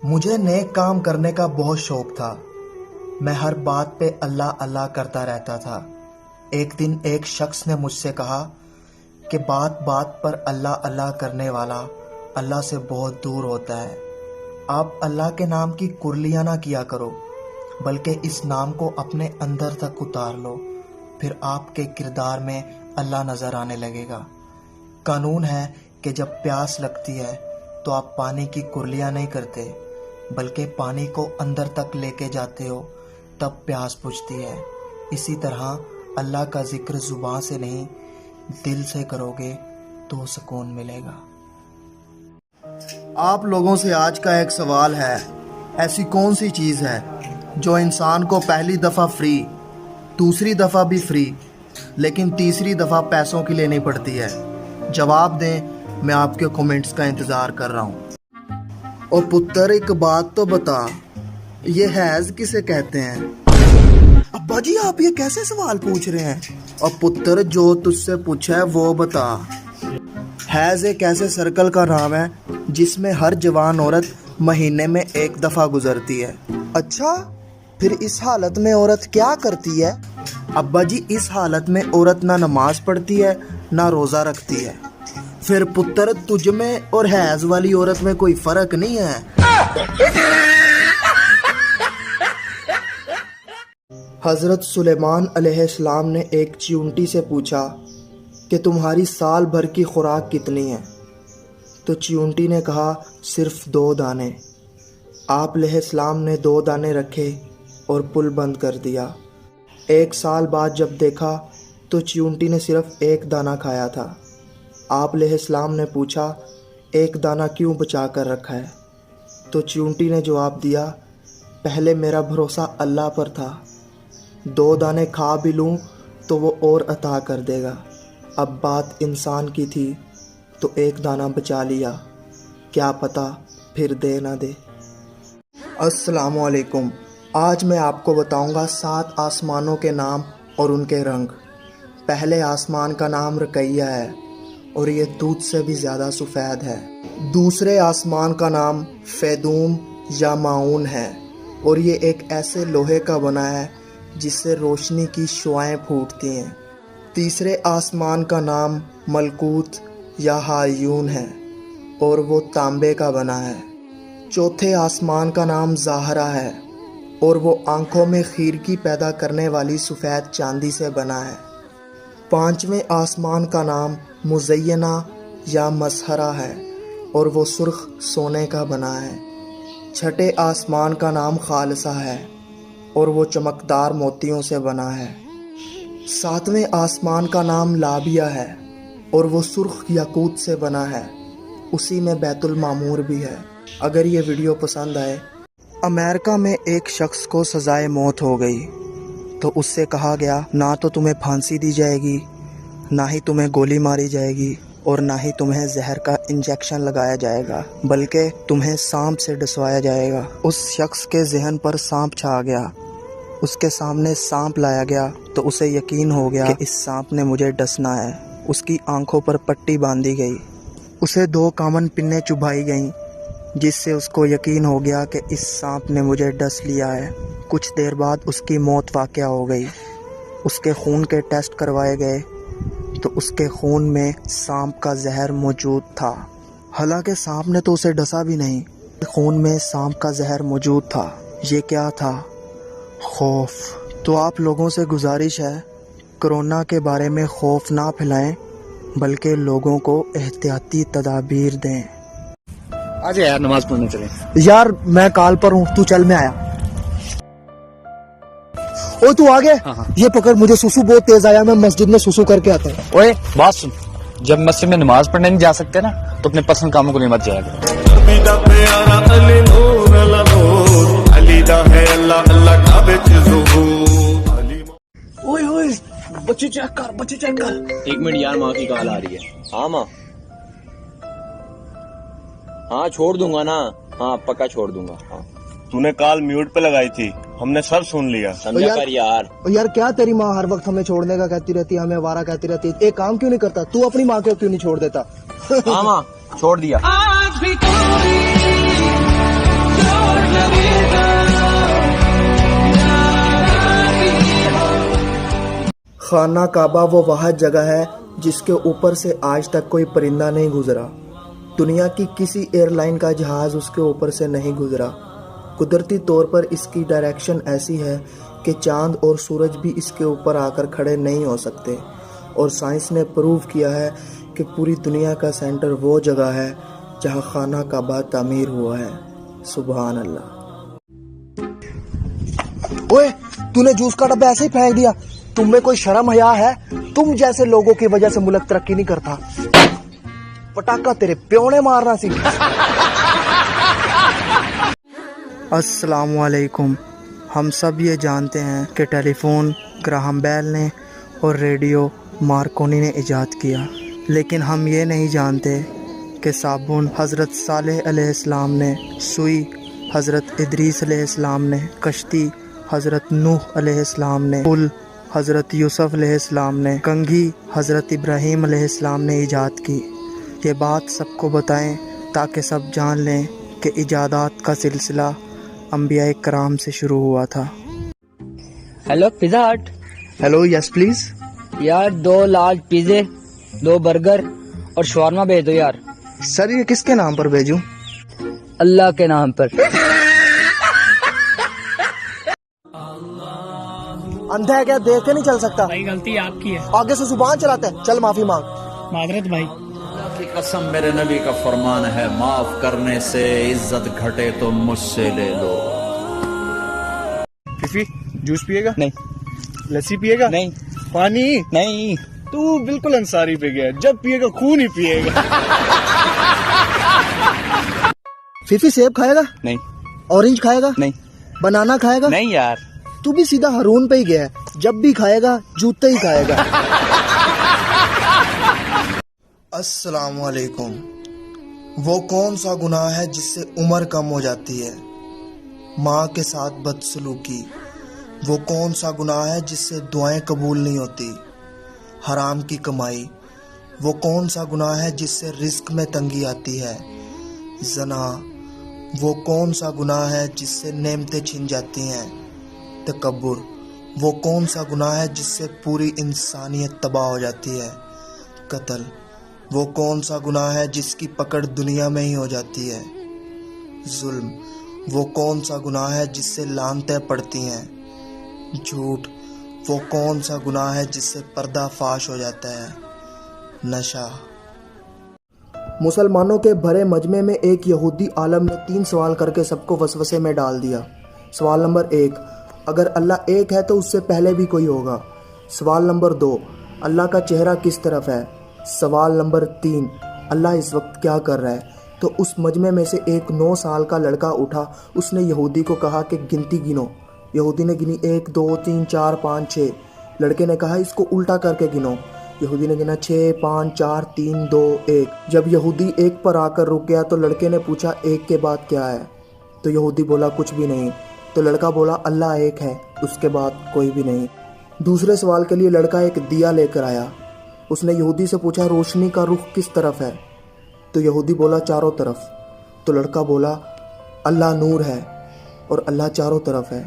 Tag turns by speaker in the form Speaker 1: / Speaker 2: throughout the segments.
Speaker 1: مجھے نیک کام کرنے کا بہت شوق تھا. میں ہر بات پہ اللہ اللہ کرتا رہتا تھا. ایک دن ایک شخص نے مجھ سے کہا کہ بات بات پر اللہ اللہ کرنے والا اللہ سے بہت دور ہوتا ہے. آپ اللہ کے نام کی کرلیاں نہ کیا کرو، بلکہ اس نام کو اپنے اندر تک اتار لو، پھر آپ کے کردار میں اللہ نظر آنے لگے گا. قانون ہے کہ جب پیاس لگتی ہے تو آپ پانی کی کرلیاں نہیں کرتے، بلکہ پانی کو اندر تک لے کے جاتے ہو، تب پیاس بجھتی ہے. اسی طرح اللہ کا ذکر زبان سے نہیں دل سے کرو گے تو سکون ملے گا. آپ لوگوں سے آج کا ایک سوال ہے، ایسی کون سی چیز ہے جو انسان کو پہلی دفعہ فری، دوسری دفعہ بھی فری، لیکن تیسری دفعہ پیسوں کی لینی پڑتی ہے؟ جواب دیں، میں آپ کے کومنٹس کا انتظار کر رہا ہوں. اور پتر ایک بات تو بتا، یہ حیض کسے کہتے ہیں؟ ابا جی آپ یہ کیسے سوال پوچھ رہے ہیں؟ اور پتر جو تجھ سے پوچھا ہے وہ بتا. حیض ایک ایسے سرکل کا نام ہے جس میں ہر جوان عورت مہینے میں ایک دفعہ گزرتی ہے. اچھا، پھر اس حالت میں عورت کیا کرتی ہے؟ ابا جی اس حالت میں عورت نہ نماز پڑھتی ہے نہ روزہ رکھتی ہے. پھر پتر تجھ میں اور حیض والی عورت میں کوئی فرق نہیں ہے. حضرت سلیمان علیہ السلام نے ایک چیونٹی سے پوچھا کہ تمہاری سال بھر کی خوراک کتنی ہے؟ تو چیونٹی نے کہا صرف 2 دانے. آپ علیہ السلام نے 2 دانے رکھے اور پل بند کر دیا. 1 سال بعد جب دیکھا تو چیونٹی نے صرف 1 دانہ کھایا تھا. آپ علیہ السلام نے پوچھا 1 دانہ کیوں بچا کر رکھا ہے؟ تو چیونٹی نے جواب دیا پہلے میرا بھروسہ اللہ پر تھا، 2 دانے کھا بھی لوں تو وہ اور عطا کر دے گا. اب بات انسان کی تھی تو 1 دانہ بچا لیا، کیا پتہ پھر دے نہ دے. السلام علیکم. آج میں آپ کو بتاؤں گا 7 آسمانوں کے نام اور ان کے رنگ. پہلے آسمان کا نام رقیہ ہے اور یہ دودھ سے بھی زیادہ سفید ہے. دوسرے آسمان کا نام فیدوم یا معاون ہے اور یہ ایک ایسے لوہے کا بنا ہے جس سے روشنی کی شعاعیں پھوٹتی ہیں. تیسرے آسمان کا نام ملکوت یا ہایون ہے اور وہ تانبے کا بنا ہے. چوتھے آسمان کا نام زاہرہ ہے اور وہ آنکھوں میں خیرگی پیدا کرنے والی سفید چاندی سے بنا ہے. 5ویں آسمان کا نام مزینہ یا مسحرہ ہے اور وہ سرخ سونے کا بنا ہے. 6ٹھے آسمان کا نام خالصہ ہے اور وہ چمکدار موتیوں سے بنا ہے. 7ویں آسمان کا نام لابیہ ہے اور وہ سرخ یاقوت سے بنا ہے. اسی میں بیت المعمور بھی ہے. اگر یہ ویڈیو پسند آئے. امریکہ میں ایک شخص کو سزائے موت ہو گئی تو اس سے کہا گیا نہ تو تمہیں پھانسی دی جائے گی، نہ ہی تمہیں گولی ماری جائے گی اور نہ ہی تمہیں زہر کا انجیکشن لگایا جائے گا، بلکہ تمہیں سانپ سے ڈسوایا جائے گا. اس شخص کے ذہن پر سانپ چھا گیا. اس کے سامنے سانپ لایا گیا تو اسے یقین ہو گیا کہ اس سانپ نے مجھے ڈسنا ہے. اس کی آنکھوں پر پٹی باندھی گئی. اسے 2 کامن پنیں چبھائی گئیں جس سے اس کو یقین ہو گیا کہ اس سانپ نے مجھے ڈس لیا ہے. کچھ دیر بعد اس کی موت واقع ہو گئی. اس کے خون کے ٹیسٹ کروائے گئے تو اس کے خون میں سانپ کا زہر موجود تھا. حالانکہ سانپ نے تو اسے ڈسا بھی نہیں، خون میں سانپ کا زہر موجود تھا. یہ کیا تھا؟ خوف. تو آپ لوگوں سے گزارش ہے کرونا کے بارے میں خوف نہ پھیلائیں بلکہ لوگوں کو احتیاطی تدابیر دیں.
Speaker 2: آج یار نماز پڑھنے چلیں.
Speaker 1: یار میں کال پر ہوں، تو چل میں آیا. اوہ تو آگے. یہ پکڑ، مجھے سوسو بہت تیز آیا، میں مسجد میں سوسو کر کے آتا ہوں.
Speaker 2: اوے بات سن، جب مسجد میں نماز پڑھنے نہیں جا سکتے نا تو اپنے پسند کاموں کو نہیں مت جایا کرو.
Speaker 1: بچے چیک کر، بچے چیک کر.
Speaker 3: 1 منٹ یار، ماں کی کال آ رہی ہے. ہاں ماں، ہاں چھوڑ دوں گا نا، ہاں پکا چھوڑ دوں گا. ہاں
Speaker 4: تو نے کال میوٹ پہ لگائی تھی، ہم نے سب سن لیا.
Speaker 3: سمجھا کر یار.
Speaker 1: یار کیا تیری ماں ہر وقت ہمیں چھوڑنے کا کہتی رہتی ہے، ہمیں آوارہ کہتی رہتی ہے. ایک کام کیوں نہیں کرتا تو؟ اپنی ماں کو کیوں نہیں چھوڑ دیتا؟
Speaker 3: ہاں ماں چھوڑ دیا.
Speaker 1: خانہ کعبہ وہ واحد جگہ ہے جس کے اوپر سے آج تک کوئی پرندہ نہیں گزرا. دنیا کی کسی ایئر لائن کا جہاز اس کے اوپر سے نہیں گزرا. قدرتی طور پر اس کی ڈائریکشن ایسی ہے کہ چاند اور سورج بھی اس کے اوپر آ کر کھڑے نہیں ہو سکتے. اور سائنس نے پروو کیا ہے کہ پوری دنیا کا سینٹر وہ جگہ ہے جہاں خانہ کعبہ تعمیر ہوا ہے. سبحان اللہ. اوئے تو نے جوس کا ڈبہ ایسے ہی پھینک دیا. تم میں کوئی شرم حیا ہے؟ تم جیسے لوگوں کی وجہ سے ملک ترقی نہیں کرتا. پٹاخہ تیرے پیو نے مارنا سی. السلام علیکم. ہم سب یہ جانتے ہیں کہ ٹیلی فون گراہم بیل نے اور ریڈیو مارکونی نے ایجاد کیا، لیکن ہم یہ نہیں جانتے کہ صابن حضرت صالح علیہ السلام نے، سوئی حضرت ادریس علیہ السلام نے، کشتی حضرت نوح علیہ السلام نے، پل حضرت یوسف علیہ السلام نے، کنگھی حضرت ابراہیم علیہ السلام نے ایجاد کی. یہ بات سب کو بتائیں تاکہ سب جان لیں کہ ایجادات کا سلسلہ انبیاء کرام سے شروع ہوا تھا.
Speaker 5: Hello pizza hit.
Speaker 1: Hello, yes please.
Speaker 5: یار 2 لارج پیزے، 2 برگر اور شورما بھیج دو یار.
Speaker 1: سر یہ کس کے نام پر بھیجوں؟
Speaker 5: اللہ کے نام پر.
Speaker 1: اندھا ہے کیا؟ دیکھ کے نہیں چل سکتا؟
Speaker 6: بھائی غلطی آپ کی ہے.
Speaker 1: آگے سے زبان چلاتا ہے. چل معافی مانگ.
Speaker 6: معذرت بھائی.
Speaker 7: کی قسم میرے نبی کا فرمان ہے، معاف کرنے سے عزت گھٹے تو مجھ سے لے لو.
Speaker 4: فیفی جوس پیے گا؟
Speaker 2: نہیں.
Speaker 4: لسی پیے گا؟
Speaker 2: نہیں.
Speaker 4: پانی؟
Speaker 2: نہیں.
Speaker 4: تو بالکل انصاری پہ گیا، جب پیے گا خون ہی پیے گا.
Speaker 1: فیفی سیب کھائے گا؟
Speaker 2: نہیں.
Speaker 1: اورنج کھائے گا؟
Speaker 2: نہیں.
Speaker 1: بنانا کھائے گا؟
Speaker 2: نہیں یار.
Speaker 1: تو بھی سیدھا ہارون پہ ہی گیا ہے، جب بھی کھائے گا جوتے ہی کھائے گا. السلام علیکم. وہ کون سا گناہ ہے جس سے عمر کم ہو جاتی ہے؟ ماں کے ساتھ بدسلوکی. وہ کون سا گناہ ہے جس سے دعائیں قبول نہیں ہوتی؟ حرام کی کمائی. وہ کون سا گناہ ہے جس سے رزق میں تنگی آتی ہے؟ زنا. وہ کون سا گناہ ہے جس سے نعمتیں چھن جاتی ہیں؟ تکبر. وہ کون سا گناہ ہے جس سے پوری انسانیت تباہ ہو جاتی ہے؟ قتل. وہ کون سا گناہ ہے جس کی پکڑ دنیا میں ہی ہو جاتی ہے؟ ظلم. وہ کون سا گناہ ہے جس سے لعنتیں پڑتی ہیں؟ جھوٹ. وہ کون سا گناہ ہے جس سے پردہ فاش ہو جاتا ہے؟ نشہ. مسلمانوں کے بھرے مجمع میں ایک یہودی عالم نے 3 سوال کر کے سب کو وسوسے میں ڈال دیا. سوال نمبر 1، اگر اللہ ایک ہے تو اس سے پہلے بھی کوئی ہوگا. سوال نمبر 2، اللہ کا چہرہ کس طرف ہے. سوال نمبر 3، اللہ اس وقت کیا کر رہا ہے. تو اس مجمع میں سے ایک 9 سال کا لڑکا اٹھا. اس نے یہودی کو کہا کہ گنتی گنو. یہودی نے گنی 1 2 3 4 5 6. لڑکے نے کہا اس کو الٹا کر کے گنو. یہودی نے گنا 6 5 4 3 2 1. جب یہودی 1 پر آ کر رک گیا تو لڑکے نے پوچھا 1 کے بعد کیا ہے؟ تو یہودی بولا کچھ بھی نہیں. تو لڑکا بولا اللہ ایک ہے، اس کے بعد کوئی بھی نہیں. دوسرے سوال کے لیے لڑکا ایک دیا لے کر آیا. اس نے یہودی سے پوچھا روشنی کا رخ کس طرف ہے؟ تو یہودی بولا چاروں طرف. تو لڑکا بولا اللہ نور ہے اور اللہ چاروں طرف ہے.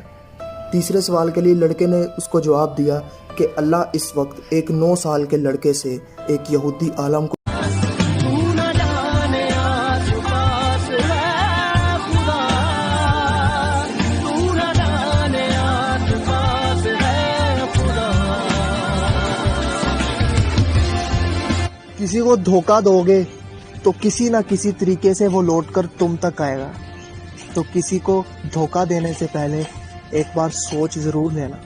Speaker 1: تیسرے سوال کے لیے لڑکے نے اس کو جواب دیا کہ اللہ اس وقت ایک 9 سال کے لڑکے سے ایک یہودی عالم کو کسی کو دھوکہ دو گے تو کسی نہ کسی طریقے سے وہ لوٹ کر تم تک آئے گا. تو کسی کو دھوکہ دینے سے پہلے ایک بار سوچ ضرور لینا.